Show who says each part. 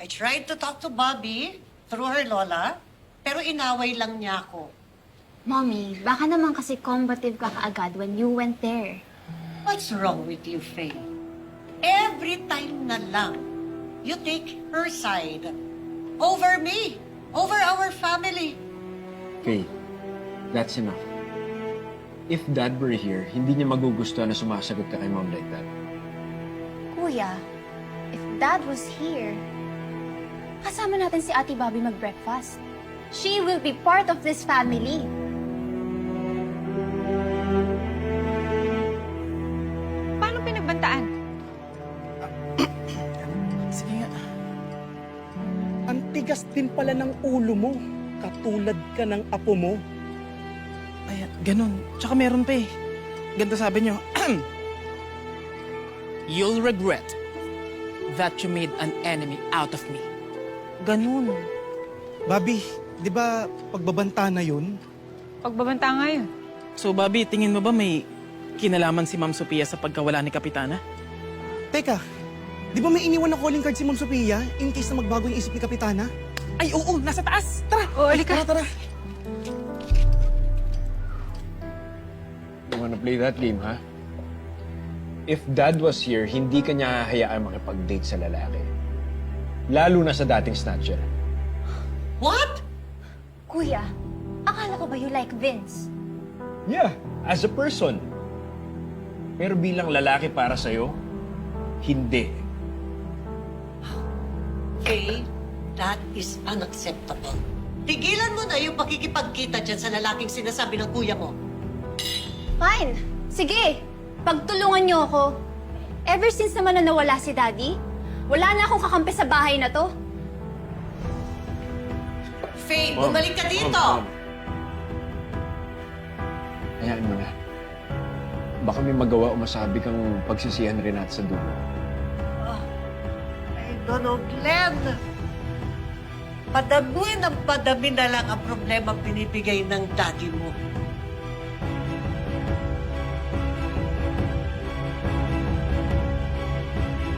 Speaker 1: tried to talk to Bobby through her lola, pero inaway lang niya ako.
Speaker 2: Mommy, baka naman kasi combative ka kaagad when you went there.
Speaker 1: What's wrong with you, Faye? Every time na lang, you take her side over me, over our family.
Speaker 3: Faye, that's enough. If Dad were here, hindi niya magugustuhan na sumasagot ka kay Mom like that.
Speaker 2: Kuya, if Dad was here, kasama natin si Ate Bobby mag-breakfast. She will be part of this family.
Speaker 4: Paano pinagbantaan?
Speaker 5: Sige nga. Ang tigas din pala ng ulo mo. Katulad ka ng apo mo.
Speaker 6: Ay, ganun. Tsaka meron pa eh. Ganito sabi nyo. You'll regret that you made an enemy out of me. Ganun.
Speaker 5: Bobby, di ba pagbabanta na yun?
Speaker 4: Pagbabanta nga yun.
Speaker 6: So, Bobby, tingin mo ba may kinalaman si Ma'am Sophia sa pagkawala ni Kapitana?
Speaker 5: Teka, di ba may iniwan na calling card si Ma'am Sophia in case na magbago yung isip ni Kapitana?
Speaker 6: Ay, oo, nasa taas. Tara.
Speaker 4: O, halika.
Speaker 5: Tara, tara.
Speaker 3: You wanna play that game, ha? If Dad was here, hindi ka niya hahayaan makipag-date sa lalaki. Lalo na sa dating snatcher.
Speaker 1: What?
Speaker 2: Kuya, akala ko ba you like Vince?
Speaker 3: Yeah, as a person. Pero bilang lalaki para sa'yo, hindi.
Speaker 1: Faye, that is unacceptable. Tigilan mo na yung pakikipagkita dyan sa lalaking sinasabi ng kuya mo.
Speaker 2: Fine. Sige, pagtulungan niyo ako. Ever since naman na nawala si Daddy, wala na akong kakampi sa bahay na to.
Speaker 1: Faye,
Speaker 3: Mom,
Speaker 1: bumalik ka dito!
Speaker 3: Mom. Hayaan mo na. Baka may magawa o masabi kang pagsisihan rin natin sa dulo.
Speaker 1: Ay, Donald Glenn! Padami ng padami na lang ang problema binibigay ng daddy mo.